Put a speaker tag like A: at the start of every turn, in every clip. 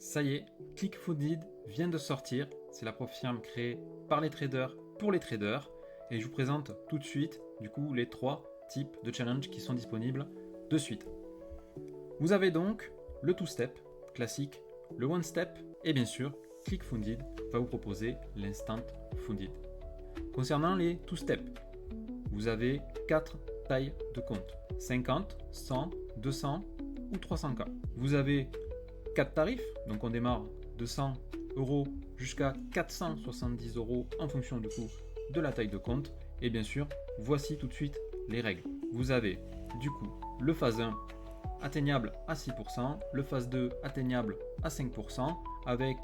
A: Ça y est, ClickFoodid vient de sortir. C'est la firme créée par les traders pour les traders. Et je vous présente tout de suite, du coup, les 3 types de challenges qui sont disponibles de suite. Vous avez donc le 2-step classique, le 1-step et bien sûr, ClickFoodid va vous proposer l'instant funded. Concernant les 2-step, vous avez 4 tailles de compte, 50, 100, 200 ou 300K. Vous avez 4 tarifs, donc on démarre de 100 € jusqu'à 470 € en fonction du coup de la taille de compte. Et bien sûr, voici tout de suite les règles. Vous avez du coup le phase 1 atteignable à 6%, le phase 2 atteignable à 5%, avec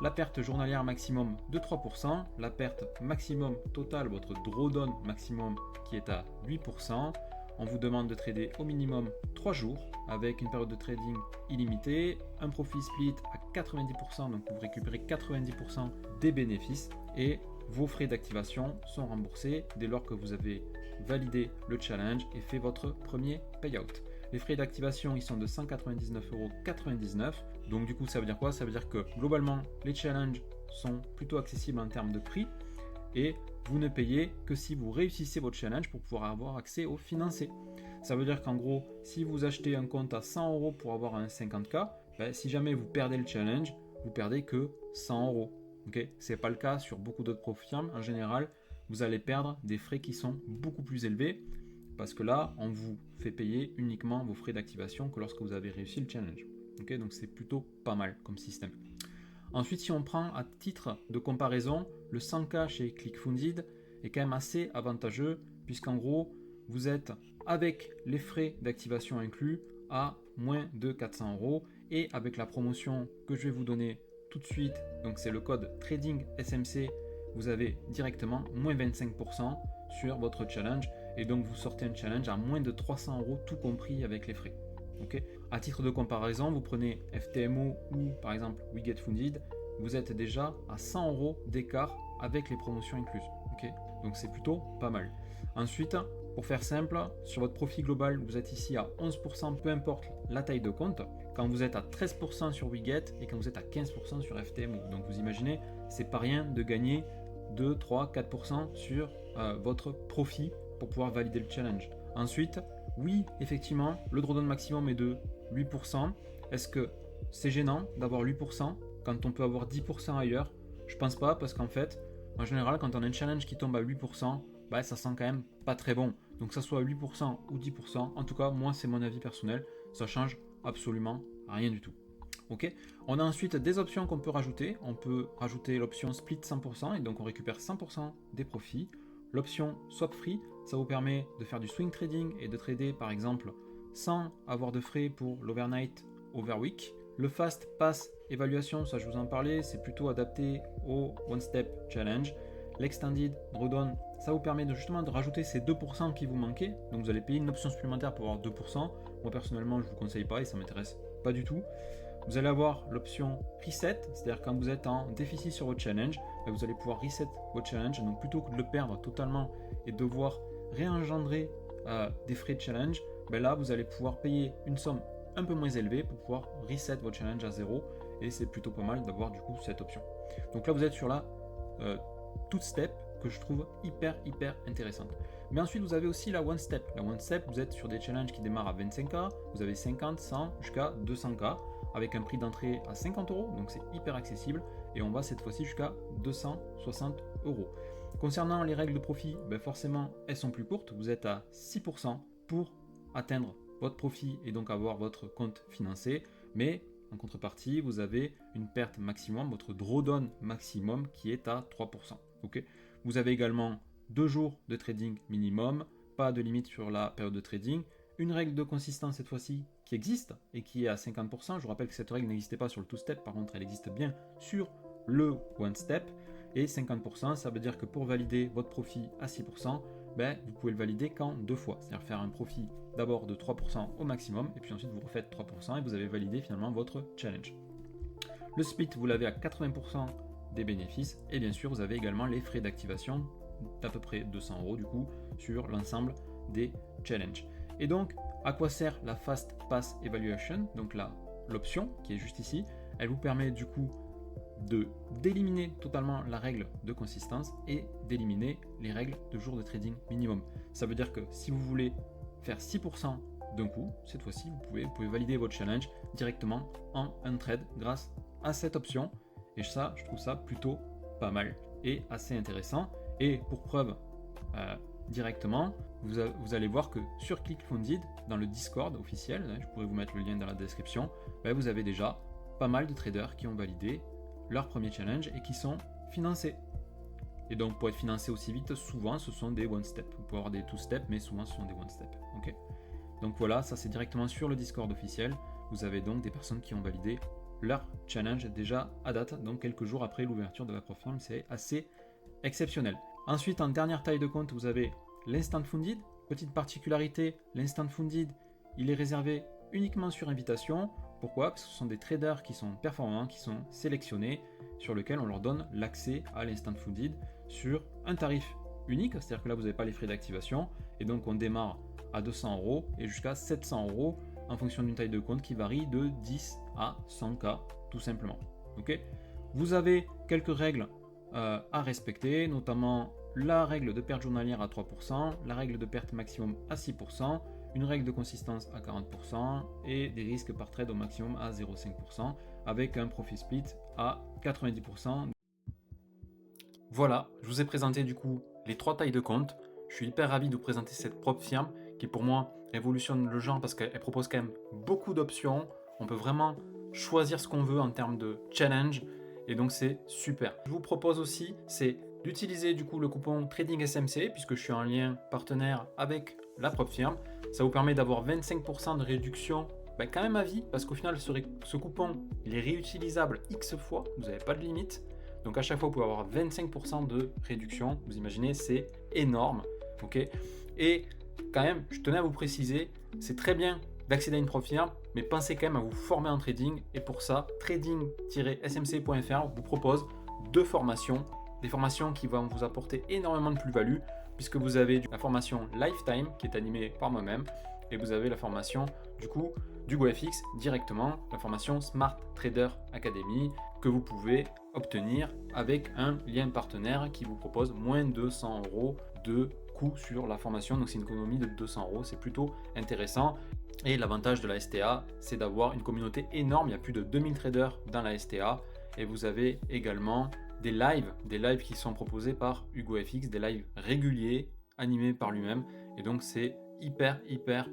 A: la perte journalière maximum de 3%, la perte maximum totale, votre drawdown maximum qui est à 8%. On vous demande de trader au minimum 3 jours avec une période de trading illimitée, un profit split à 90%, donc vous récupérez 90% des bénéfices et vos frais d'activation sont remboursés dès lors que vous avez validé le challenge et fait votre premier payout. Les frais d'activation ils sont de 199,99 €. Donc du coup ça veut dire quoi? Ça veut dire que globalement les challenges sont plutôt accessibles en termes de prix et vous ne payez que si vous réussissez votre challenge pour pouvoir avoir accès au financé. Ça veut dire qu'en gros, si vous achetez un compte à 100 € pour avoir un 50K, si jamais vous perdez le challenge, vous perdez que 100 €. Okay, ce n'est pas le cas sur beaucoup d'autres firmes. En général, vous allez perdre des frais qui sont beaucoup plus élevés parce que là, on vous fait payer uniquement vos frais d'activation que lorsque vous avez réussi le challenge. Okay, donc c'est plutôt pas mal comme système. Ensuite, si on prend à titre de comparaison, le 100K chez ClickFoodid est quand même assez avantageux puisqu'en gros, vous êtes avec les frais d'activation inclus à moins de 400 € et avec la promotion que je vais vous donner tout de suite, donc c'est le code Trading SMC, vous avez directement moins 25% sur votre challenge et donc vous sortez un challenge à moins de 300 € tout compris avec les frais. Okay. À titre de comparaison, vous prenez FTMO ou par exemple WeGetFunded, vous êtes déjà à 100 € d'écart avec les promotions incluses. Okay. Donc c'est plutôt pas mal. Ensuite, pour faire simple, sur votre profit global, vous êtes ici à 11%, peu importe la taille de compte, quand vous êtes à 13% sur WeGet et quand vous êtes à 15% sur FTMO. Donc vous imaginez, c'est pas rien de gagner 2, 3, 4% sur votre profit pour pouvoir valider le challenge. Ensuite, oui, effectivement, le drawdown maximum est de 8%. Est-ce que c'est gênant d'avoir 8% quand on peut avoir 10% ailleurs? Je pense pas parce qu'en fait, en général, quand on a un challenge qui tombe à 8%, ça sent quand même pas très bon. Donc que ça soit 8% ou 10%, en tout cas, moi c'est mon avis personnel, ça change absolument rien du tout. Ok. On a ensuite des options qu'on peut rajouter. On peut rajouter l'option split 100% et donc on récupère 100% des profits. L'option swap free, ça vous permet de faire du swing trading et de trader par exemple sans avoir de frais pour l'overnight overweek. Le fast pass évaluation, ça je vous en parlais, c'est plutôt adapté au one step challenge. L'extended drawdown, ça vous permet justement de rajouter ces 2% qui vous manquaient. Donc vous allez payer une option supplémentaire pour avoir 2%. Moi personnellement je ne vous conseille pas et ça ne m'intéresse pas du tout. Vous allez avoir l'option reset, c'est-à-dire quand vous êtes en déficit sur votre challenge, vous allez pouvoir reset votre challenge. Donc plutôt que de le perdre totalement et devoir réengendrer des frais de challenge, là vous allez pouvoir payer une somme un peu moins élevée pour pouvoir reset votre challenge à 0 et c'est plutôt pas mal d'avoir du coup cette option. Donc là vous êtes sur la toute step que je trouve hyper intéressante. Mais ensuite vous avez aussi la one step. La one step, vous êtes sur des challenges qui démarrent à 25K, vous avez 50, 100 jusqu'à 200K avec un prix d'entrée à 50 €, donc c'est hyper accessible et on va cette fois-ci jusqu'à 260 €. Concernant les règles de profit, forcément elles sont plus courtes, vous êtes à 6% pour atteindre votre profit et donc avoir votre compte financé, mais en contrepartie vous avez une perte maximum, votre drawdown maximum qui est à 3%. Okay. Vous avez également 2 jours de trading minimum, pas de limite sur la période de trading, une règle de consistance cette fois-ci qui existe et qui est à 50%. Je vous rappelle que cette règle n'existait pas sur le 2-step, par contre elle existe bien sur le 1-step. Et 50%, ça veut dire que pour valider votre profit à 6%, vous pouvez le valider qu'en 2 fois. C'est-à-dire faire un profit d'abord de 3% au maximum, et puis ensuite vous refaites 3% et vous avez validé finalement votre challenge. Le split, vous l'avez à 80% des bénéfices, et bien sûr vous avez également les frais d'activation d'à peu près 200 € du coup sur l'ensemble des challenges. Et donc, à quoi sert la Fast Pass Evaluation? Donc là, l'option qui est juste ici, Elle vous permet du coup d'éliminer totalement la règle de consistance et d'éliminer les règles de jours de trading minimum. Ça veut dire que si vous voulez faire 6% d'un coup, cette fois-ci, vous pouvez valider votre challenge directement en un trade grâce à cette option. Et ça, je trouve ça plutôt pas mal et assez intéressant. Et pour preuve, directement, vous allez voir que sur ClickFunded, dans le Discord officiel, je pourrais vous mettre le lien dans la description, vous avez déjà pas mal de traders qui ont validé leur premier challenge et qui sont financés. Et donc pour être financé aussi vite, souvent ce sont des one-step. Vous pouvez avoir des two-step, mais souvent ce sont des one-step. Okay, donc voilà, ça c'est directement sur le Discord officiel. Vous avez donc des personnes qui ont validé leur challenge déjà à date, donc quelques jours après l'ouverture de la firme. C'est assez exceptionnel. Ensuite, en dernière taille de compte, vous avez l'instant funded. Petite particularité, l'instant funded, il est réservé uniquement sur invitation. Pourquoi? Parce que ce sont des traders qui sont performants, qui sont sélectionnés, sur lesquels on leur donne l'accès à l'instant funded sur un tarif unique, c'est-à-dire que là vous n'avez pas les frais d'activation, et donc on démarre à 200 € et jusqu'à 700 € en fonction d'une taille de compte qui varie de 10 à 100K tout simplement. Okay, vous avez quelques règles à respecter, notamment la règle de perte journalière à 3%, la règle de perte maximum à 6%, une règle de consistance à 40% et des risques par trade au maximum à 0,5% avec un profit split à 90%. Voilà, je vous ai présenté du coup les 3 tailles de compte. Je suis hyper ravi de vous présenter cette propre firme qui pour moi révolutionne le genre parce qu'elle propose quand même beaucoup d'options. On peut vraiment choisir ce qu'on veut en termes de challenge et donc c'est super. Je vous propose aussi c'est d'utiliser du coup le coupon Trading SMC puisque je suis en lien partenaire avec la propre firme. Ça vous permet d'avoir 25% de réduction quand même à vie parce qu'au final ce coupon il est réutilisable X fois, vous n'avez pas de limite. Donc à chaque fois vous pouvez avoir 25% de réduction, vous imaginez c'est énorme. Okay, et quand même je tenais à vous préciser, c'est très bien d'accéder à une propre firme, mais pensez quand même à vous former en trading et pour ça trading-smc.fr vous propose 2 formations, des formations qui vont vous apporter énormément de plus-value puisque vous avez la formation Lifetime qui est animée par moi-même et vous avez la formation du coup du GoFX directement, la formation Smart Trader Academy que vous pouvez obtenir avec un lien partenaire qui vous propose moins de 100 € de coût sur la formation, donc c'est une économie de 200 €, c'est plutôt intéressant. Et l'avantage de la STA, c'est d'avoir une communauté énorme, il y a plus de 2000 traders dans la STA et vous avez également des lives qui sont proposés par HugoFX, des lives réguliers animés par lui-même et donc c'est hyper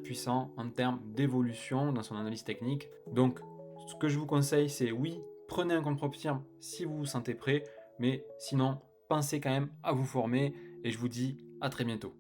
A: puissant en termes d'évolution dans son analyse technique. Donc ce que je vous conseille c'est oui, prenez un compte propre firme si vous vous sentez prêt, mais sinon pensez quand même à vous former et je vous dis à très bientôt.